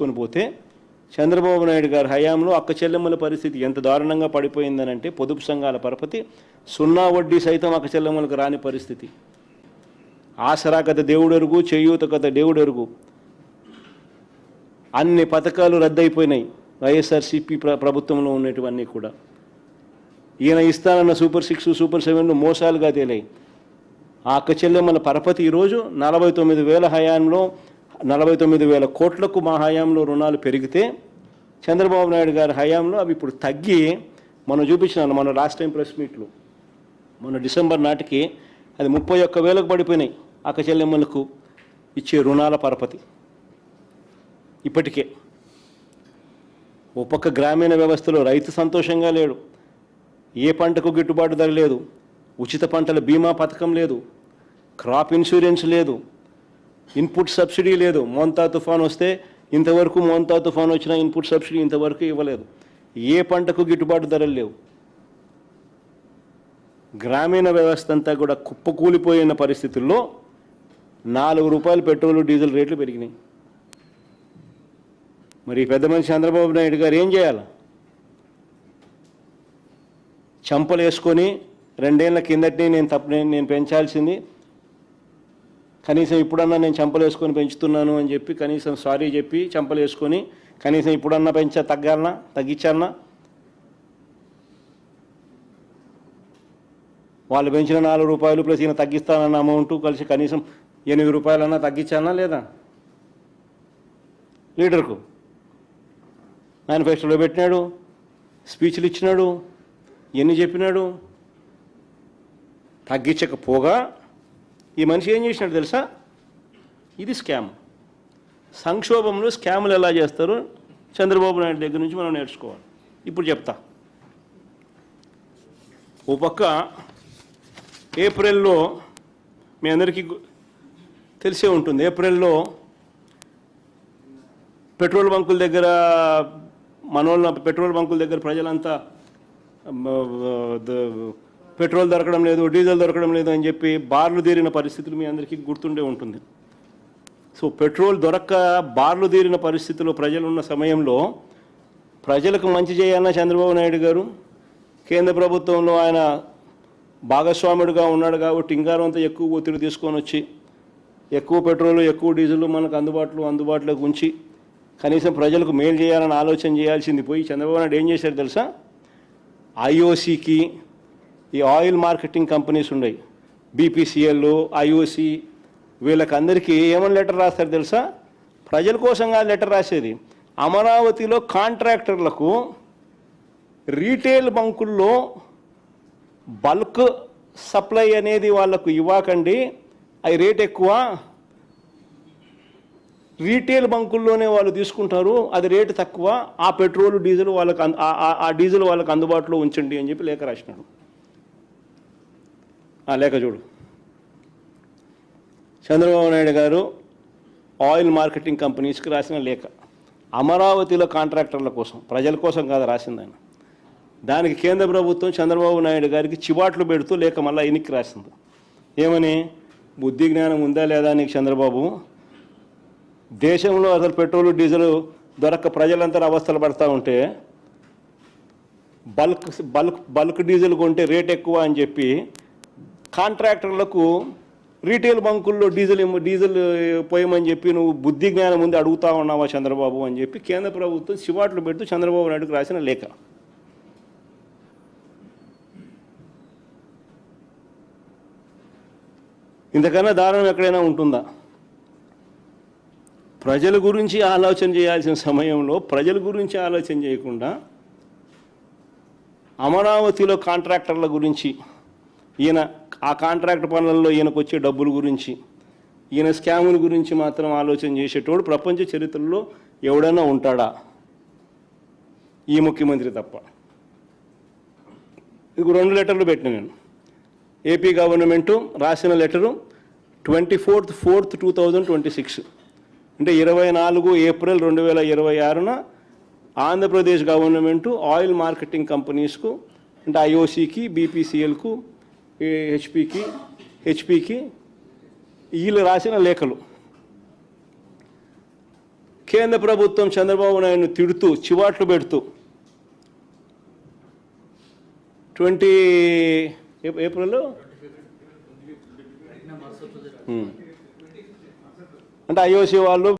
కొని పోతే చంద్రబాబు నాయుడు గారి హయాంలో అక్క చెల్లెమ్మల పరిస్థితి ఎంత దారుణంగా పడిపోయిందనంటే పొదుపు సంఘాల పరపతి సున్నా వడ్డీ సైతం అక్క చెల్లెమ్మలకు రాని పరిస్థితి. ఆసరా కథ దేవుడెరుగు, చేయూత కథ దేవుడెరుగు. అన్ని పథకాలు రద్దయిపోయినాయి వైఎస్ఆర్సీపీ ప్రభుత్వంలో ఉన్నటువన్నీ కూడా. ఈయన ఇస్తానన్న సూపర్ 6, సూపర్ 7 మోసాలుగా తేలాయి. ఆ అక్క చెల్లెమ్మల పరపతి ఈరోజు 49,000 హయాంలో 49,000 కోట్లకు మా హయాంలో రుణాలు పెరిగితే చంద్రబాబు నాయుడు గారి హయాంలో అవి ఇప్పుడు తగ్గి మనం చూపించినాను మన లాస్ట్ టైం ప్రెస్ మీట్లో మొన్న డిసెంబర్ నాటికి అది 31,000కు పడిపోయినాయి అక్క చెల్లెమ్మలకు ఇచ్చే రుణాల పరపతి. ఇప్పటికే ఓ పక్క గ్రామీణ వ్యవస్థలో రైతు సంతోషంగా లేడు, ఏ పంటకు గిట్టుబాటు ధర లేదు, ఉచిత పంటల బీమా పథకం లేదు, క్రాప్ ఇన్సూరెన్స్ లేదు, ఇన్పుట్ సబ్సిడీ లేదు. మోంతా తుఫాన్ వస్తే ఇంతవరకు మోంతా తుఫాన్ వచ్చిన ఇన్పుట్ సబ్సిడీ ఇంతవరకు ఇవ్వలేదు. ఏ పంటకు గిట్టుబాటు ధరలు లేవు. గ్రామీణ వ్యవస్థ అంతా కూడా కుప్పకూలిపోయిన పరిస్థితుల్లో 4 రూపాయలు పెట్రోలు డీజిల్ రేట్లు పెరిగినాయి. మరి పెద్ద మనిషి చంద్రబాబు నాయుడు గారు ఏం చేయాలి? చంపలు వేసుకొని 2 ఏళ్ల కిందటి నేను పెంచాల్సింది కనీసం ఇప్పుడన్నా నేను చంపలు వేసుకొని పెంచుతున్నాను అని చెప్పి కనీసం సారీ చెప్పి చంపలు వేసుకొని కనీసం ఇప్పుడన్నా తగ్గించాలన్నా? వాళ్ళు పెంచిన 4 రూపాయలు ప్లస్ ఈయన తగ్గిస్తానన్న అమౌంట్ కలిసి కనీసం 8 రూపాయలన్నా తగ్గించాలన్నా లేదా? లీడర్కు మేనిఫెస్టోలో పెట్టినాడు, స్పీచ్లు ఇచ్చినాడు, ఎన్ని చెప్పినాడు. తగ్గించకపోగా ఈ మనిషి ఏం చేసినాడు తెలుసా? ఇది స్కామ్. సంక్షోభంలో స్కాములు ఎలా చేస్తారో చంద్రబాబు నాయుడు దగ్గర నుంచి మనం నేర్చుకోవాలి. ఇప్పుడు చెప్తా. ఓ పక్క ఏప్రిల్లో మీ అందరికీ తెలిసే ఉంటుంది, ఏప్రిల్లో పెట్రోల్ బంకుల దగ్గర పెట్రోల్ బంకుల దగ్గర ప్రజలంతా పెట్రోల్ దొరకడం లేదు, డీజిల్ దొరకడం లేదు అని చెప్పి బార్లు తీరిన పరిస్థితులు మీ అందరికీ గుర్తుండే ఉంటుంది. సో పెట్రోల్ దొరక్క బార్లు తీరిన పరిస్థితుల్లో ప్రజలు ఉన్న సమయంలో ప్రజలకు మంచి చేయాలన్న చంద్రబాబు నాయుడు గారు కేంద్ర ప్రభుత్వంలో ఆయన భాగస్వాముడిగా ఉన్నాడు కాబట్టి ఇంగారంతా ఎక్కువ ఒత్తిడి తీసుకొని వచ్చి ఎక్కువ పెట్రోలు ఎక్కువ డీజిల్ మనకు అందుబాటులోకి ఉంచి కనీసం ప్రజలకు మేలు చేయాలని ఆలోచన చేయాల్సింది పోయి చంద్రబాబు నాయుడు ఏం చేశారు తెలుసా? ఐఓసీకి, ఈ ఆయిల్ మార్కెటింగ్ కంపెనీస్ ఉన్నాయి, బీపీసీఎల్, ఐఓసీ, వీళ్ళకందరికీ ఏమని లెటర్ రాస్తారు తెలుసా? ప్రజల కోసంగా లెటర్ రాసేది. అమరావతిలో కాంట్రాక్టర్లకు రీటైల్ బంకుల్లో బల్క్ సప్లై అనేది వాళ్ళకు ఇవ్వకండి, అవి రేట్ ఎక్కువ, రీటైల్ బంకుల్లోనే వాళ్ళు తీసుకుంటారు, అది రేటు తక్కువ, ఆ పెట్రోల్ డీజిల్ వాళ్ళకు అందుబాటులో ఉంచండి అని చెప్పి లేఖ రాసినాడు. ఆ లేఖ చూడు. చంద్రబాబు నాయుడు గారు ఆయిల్ మార్కెటింగ్ కంపెనీస్కి రాసిన లేఖ. అమరావతిలో కాంట్రాక్టర్ల కోసం, ప్రజల కోసం కాదు రాసింది ఆయన. దానికి కేంద్ర ప్రభుత్వం చంద్రబాబు నాయుడు గారికి చివాట్లు పెడుతూ లేఖ మళ్ళీ ఎన్నికి రాసింది. ఏమని? బుద్ధి జ్ఞానం ఉందా లేదా నీకు చంద్రబాబు? దేశంలో అసలు పెట్రోలు డీజిల్ దొరక్క ప్రజలంతా అవస్థలు పడుతూ ఉంటే బల్క్ డీజిల్ కొంటే రేట్ ఎక్కువ అని చెప్పి కాంట్రాక్టర్లకు రీటైల్ బంకుల్లో డీజిల్ పోయమని చెప్పి నువ్వు బుద్ధి జ్ఞానం ముందు అడుగుతా ఉన్నావా చంద్రబాబు అని చెప్పి కేంద్ర ప్రభుత్వం చివాట్లు పెడుతూ చంద్రబాబు నాయుడుకు రాసిన లేఖ. ఇంతకన్నా దారుణం ఎక్కడైనా ఉంటుందా? ప్రజల గురించి ఆలోచన చేయాల్సిన సమయంలో ప్రజల గురించి ఆలోచన చేయకుండా అమరావతిలో కాంట్రాక్టర్ల గురించి, ఈయన ఆ కాంట్రాక్ట్ పనులలో ఈయనకు వచ్చే డబ్బుల గురించి, ఈయన స్కాముల గురించి మాత్రం ఆలోచన చేసేటోడు ప్రపంచ చరిత్రలో ఎవడైనా ఉంటాడా? ఈ ముఖ్యమంత్రి తప్ప. ఇది 2 లెటర్లు పెట్టిన నేను. ఏపీ గవర్నమెంటు రాసిన లెటరు 24/4/2026 అంటే 24 ఏప్రిల్ 2026న ఆంధ్రప్రదేశ్ గవర్నమెంటు ఆయిల్ మార్కెటింగ్ కంపెనీస్కు అంటే ఐఓసీకి, బీపీసీఎల్కు, హెచ్పికి వీళ్ళు రాసిన లేఖలు. కేంద్ర ప్రభుత్వం చంద్రబాబు నాయుడును తిడుతూ చివాట్లు పెడుతూ 20 ఏప్రిల్లో అంటే ఐఓసీ వాళ్ళు